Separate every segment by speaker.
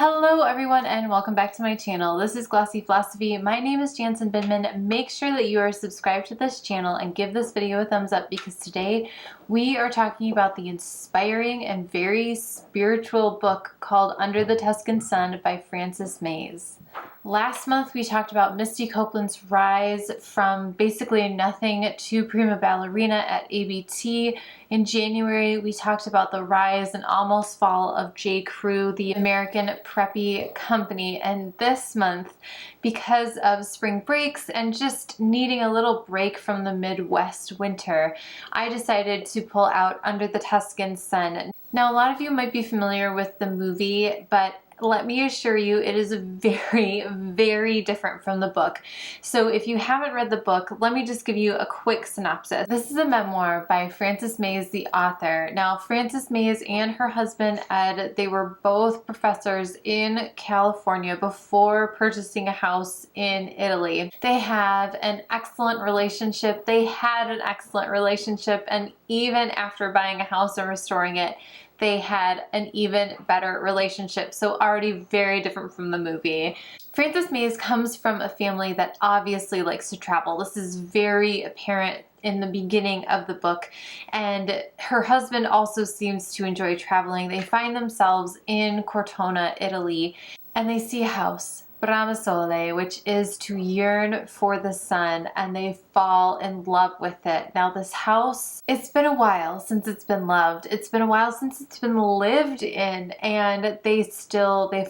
Speaker 1: Hello everyone and welcome back to my channel. This is Glossy Philosophy. My name is Jansen Bindman. Make sure that you are subscribed to this channel and give this video a thumbs up because today we are talking about the inspiring and very spiritual book called Under the Tuscan Sun by Frances Mayes. Last month we talked about Misty Copeland's rise from basically nothing to prima ballerina at ABT. In January we talked about the rise and almost fall of J. Crew, the American preppy company. And this month, because of spring breaks and just needing a little break from the Midwest winter, I decided to pull out Under the Tuscan Sun. Now a lot of you might be familiar with the movie, but let me assure you it is very, very different from the book. So if you haven't read the book, let me just give you a quick synopsis. This is a memoir by Frances Mayes, the author. Now, Frances Mayes and her husband Ed, they were both professors in California before purchasing a house in Italy. They have an excellent relationship. They had an excellent relationship, and even after buying a house and restoring it, they had an even better relationship. So already very different from the movie. Frances Mayes comes from a family that obviously likes to travel. This is very apparent in the beginning of the book. And her husband also seems to enjoy traveling. They find themselves in Cortona, Italy, and they see a house, Bramasole, which is to yearn for the sun, and they fall in love with it. Now this house, it's been a while since it's been loved. It's been a while since it's been lived in, and they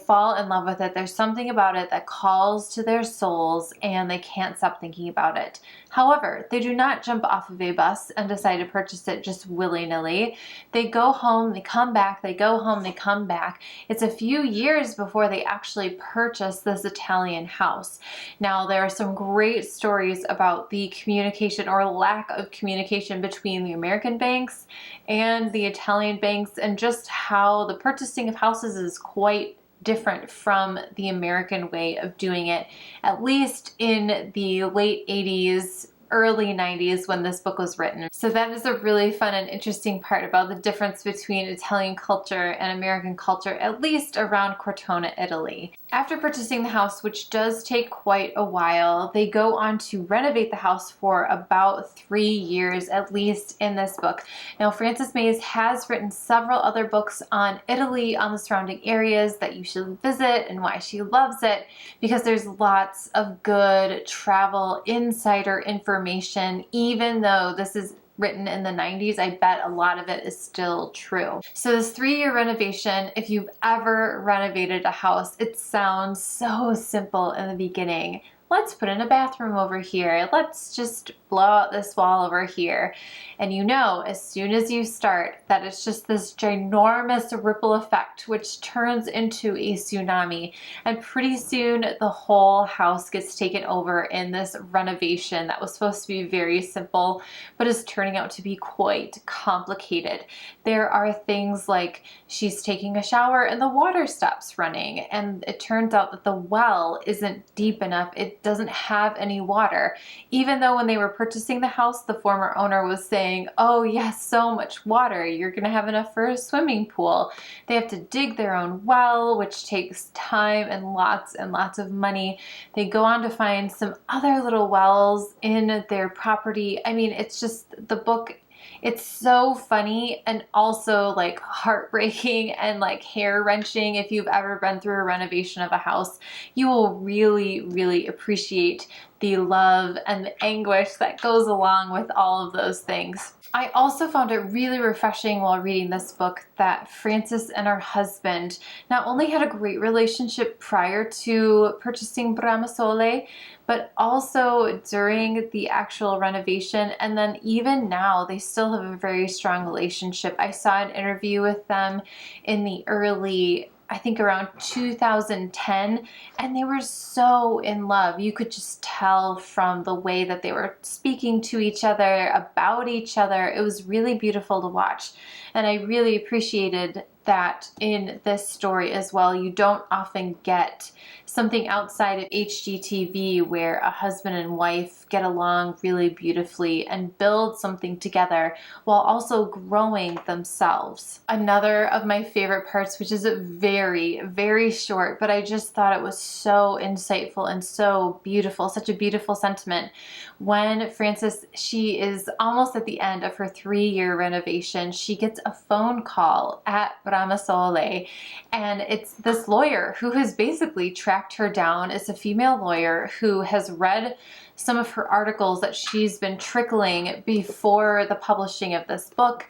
Speaker 1: fall in love with it. There's something about it that calls to their souls and they can't stop thinking about it. However, they do not jump off of a bus and decide to purchase it just willy-nilly. They go home, they come back, they go home, they come back. It's a few years before they actually purchase this Italian house. Now, there are some great stories about the communication or lack of communication between the American banks and the Italian banks, and just how the purchasing of houses is quite different from the American way of doing it, at least in the late 80s, early 90s when this book was written. So that is a really fun and interesting part about the difference between Italian culture and American culture, at least around Cortona, Italy. After purchasing the house, which does take quite a while, they go on to renovate the house for about 3 years, at least in this book. Now, Frances Mayes has written several other books on Italy, on the surrounding areas that you should visit and why she loves it, because there's lots of good travel insider information. Even though this is written in the 90s, I bet a lot of it is still true. So this 3-year renovation, if you've ever renovated a house, it sounds so simple in the beginning. Let's put in a bathroom over here. Let's just blow out this wall over here. And you know, as soon as you start, that it's just this ginormous ripple effect, which turns into a tsunami. And pretty soon, the whole house gets taken over in this renovation that was supposed to be very simple, but is turning out to be quite complicated. There are things like she's taking a shower and the water stops running, and it turns out that the well isn't deep enough. It doesn't have any water. Even though when they were purchasing the house, the former owner was saying, oh yes, so much water, you're gonna have enough for a swimming pool. They have to dig their own well, which takes time and lots of money. They go on to find some other little wells in their property. I mean, it's just, the book, it's so funny and also like heartbreaking and like hair-wrenching. If you've ever been through a renovation of a house, you will really, really appreciate the love and the anguish that goes along with all of those things. I also found it really refreshing while reading this book that Frances and her husband not only had a great relationship prior to purchasing Bramasole, but also during the actual renovation, and then even now they still have a very strong relationship. I saw an interview with them in the early, I think around 2010, and they were so in love. You could just tell from the way that they were speaking to each other, about each other. It was really beautiful to watch, and I really appreciated that in this story as well. You don't often get something outside of HGTV where a husband and wife get along really beautifully and build something together while also growing themselves. Another of my favorite parts, which is very, very short, but I just thought it was so insightful and so beautiful, such a beautiful sentiment. When Frances, she is almost at the end of her 3-year renovation, she gets a phone call at Ramassole, and it's this lawyer who has basically tracked her down. It's a female lawyer who has read some of her articles that she's been trickling before the publishing of this book.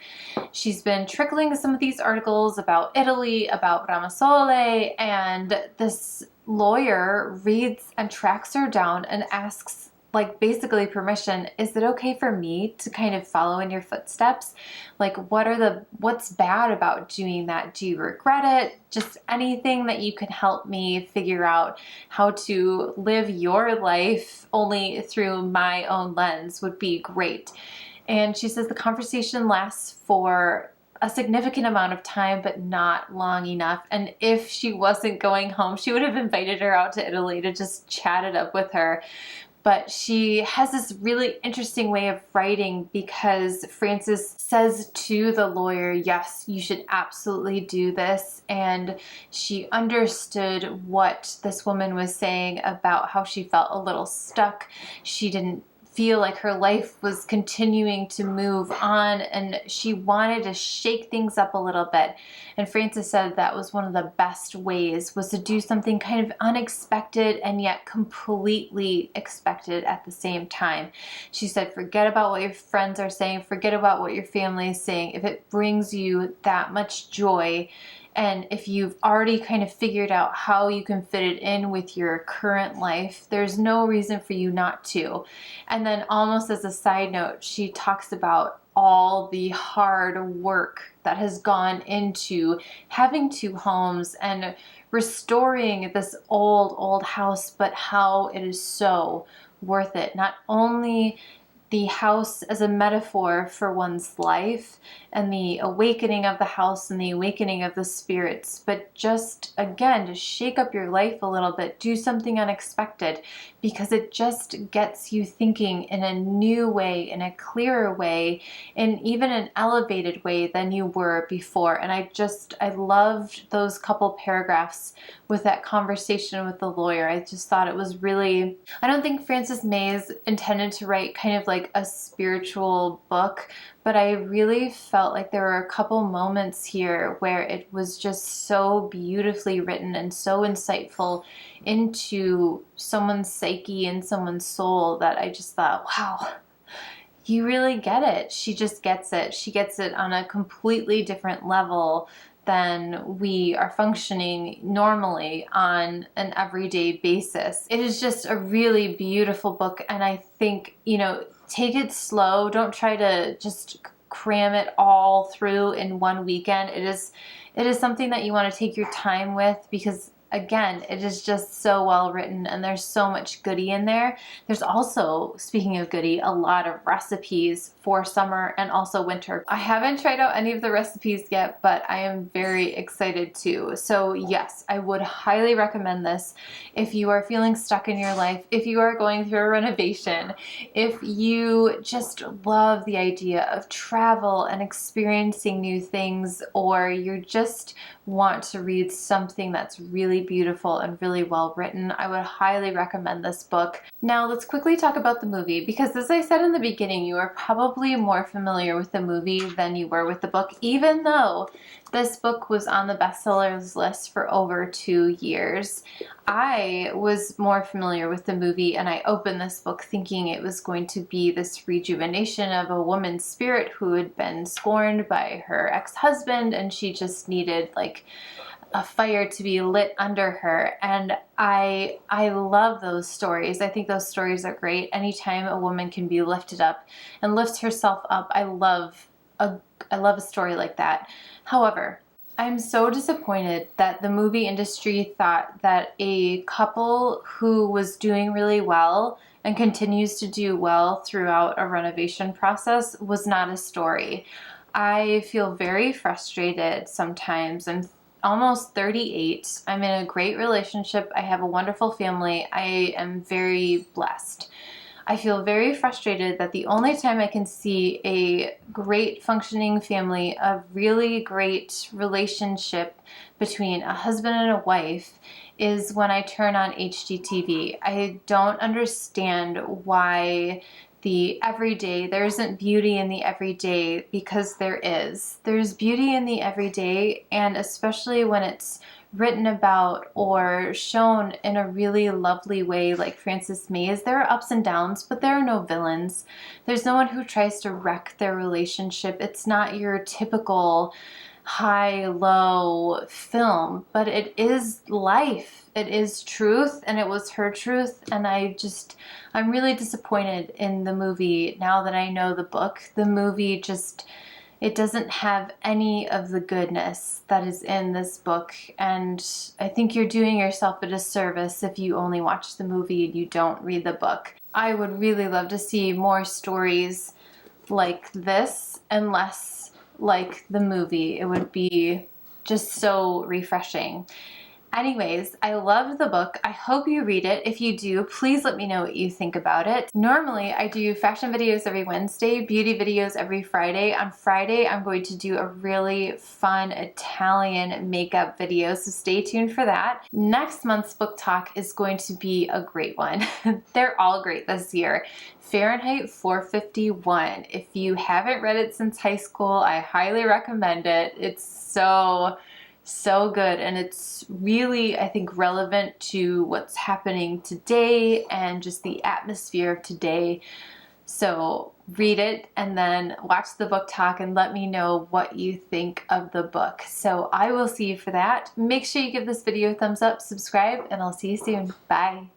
Speaker 1: She's been trickling some of these articles about Italy, about Ramassole, and this lawyer reads and tracks her down and asks, like, basically permission. Is it okay for me to kind of follow in your footsteps? Like, what's bad about doing that? Do you regret it? Just anything that you can help me figure out how to live your life only through my own lens would be great. And she says the conversation lasts for a significant amount of time, but not long enough. And if she wasn't going home, she would have invited her out to Italy to just chat it up with her. But she has this really interesting way of writing, because Frances says to the lawyer, yes, you should absolutely do this. And she understood what this woman was saying about how she felt a little stuck. She didn't feel like her life was continuing to move on, and she wanted to shake things up a little bit. And Frances said that was one of the best ways, was to do something kind of unexpected and yet completely expected at the same time. She said, forget about what your friends are saying, forget about what your family is saying. If it brings you that much joy, and if you've already kind of figured out how you can fit it in with your current life, there's no reason for you not to. And then, almost as a side note, she talks about all the hard work that has gone into having 2 homes and restoring this old house, but how it is so worth it. Not only the house as a metaphor for one's life and the awakening of the house and the awakening of the spirits, but just, again, to shake up your life a little bit, do something unexpected, because it just gets you thinking in a new way, in a clearer way, in even an elevated way than you were before. And I loved those couple paragraphs with that conversation with the lawyer. I just thought it was really, I don't think Frances Mayes intended to write kind of like a spiritual book, but I really felt like there were a couple moments here where it was just so beautifully written and so insightful into someone's psyche and someone's soul that I just thought, wow, you really get it. She just gets it. She gets it on a completely different level than we are functioning normally on an everyday basis. It is just a really beautiful book, and I think, take it slow. Don't try to just cram it all through in one weekend. It is something that you want to take your time with, because again, it is just so well written and there's so much goodie in there. There's also, speaking of goodie, a lot of recipes for summer and also winter. I haven't tried out any of the recipes yet, but I am very excited to. So yes, I would highly recommend this if you are feeling stuck in your life, if you are going through a renovation, if you just love the idea of travel and experiencing new things, or you just want to read something that's really beautiful and really well written, I would highly recommend this book. Now let's quickly talk about the movie, because as I said in the beginning, you are probably more familiar with the movie than you were with the book, even though this book was on the bestsellers list for over 2 years. I was more familiar with the movie, and I opened this book thinking it was going to be this rejuvenation of a woman's spirit who had been scorned by her ex-husband, and she just needed like a fire to be lit under her. And I love those stories. I think those stories are great. Anytime a woman can be lifted up and lifts herself up, I love a story like that. However, I'm so disappointed that the movie industry thought that a couple who was doing really well and continues to do well throughout a renovation process was not a story. I feel very frustrated sometimes. I'm almost 38. I'm in a great relationship. I have a wonderful family. I am very blessed. I feel very frustrated that the only time I can see a great functioning family, a really great relationship between a husband and a wife, is when I turn on HGTV. I don't understand why the everyday, there isn't beauty in the everyday, because there is. There's beauty in the everyday, and especially when it's written about or shown in a really lovely way like Frances May's. There are ups and downs, but there are no villains. There's no one who tries to wreck their relationship. It's not your typical high-low film, but it is life. It is truth, and it was her truth, and I'm really disappointed in the movie now that I know the book. The movie just, it doesn't have any of the goodness that is in this book, and I think you're doing yourself a disservice if you only watch the movie and you don't read the book. I would really love to see more stories like this and less like the movie. It would be just so refreshing. Anyways, I loved the book. I hope you read it. If you do, please let me know what you think about it. Normally, I do fashion videos every Wednesday, beauty videos every Friday. On Friday, I'm going to do a really fun Italian makeup video, so stay tuned for that. Next month's book talk is going to be a great one. They're all great this year. Fahrenheit 451. If you haven't read it since high school, I highly recommend it. It's so good, and it's really, I think, relevant to what's happening today and just the atmosphere of today. So read it and then watch the book talk and let me know what you think of the book. So I will see you for that. Make sure you give this video a thumbs up, subscribe, and I'll see you soon. Bye.